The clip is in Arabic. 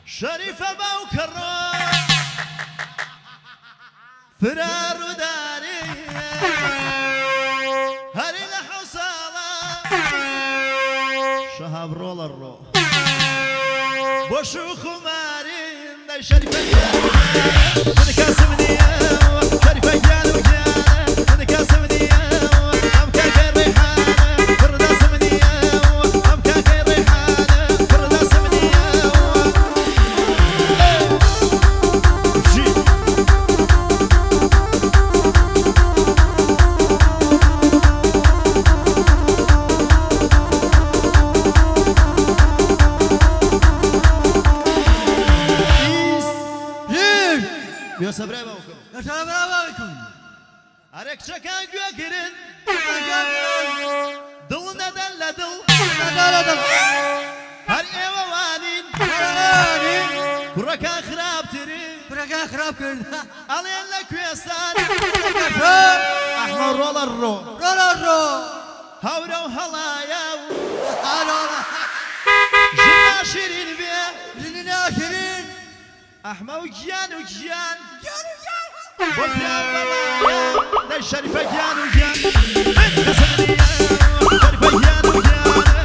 شريفة باوكرة فرار وداري هري لحصالة شهاب رولر رو بوشو خمارين دا شريفة جانو من كاسمني شريفة جانو من كاسمني أم كاكي ريحانة فردا سمني أم كاكي ريحانة فردا سمني بیا صبره باوکم يا سلام عليكم ارك شكان جوكرن دل ندل لدل هر ايوه وانين بركا خراب تري بركة خراب كرنا علين لك ويستان احمر رولر رو رولر هورا وهلايا هلا جنا شيرين بيه جنينا شيرين احمر وجيان وجيان وبيا ولايا ده الشريفة جيان وجيان شريفة جيان وجيان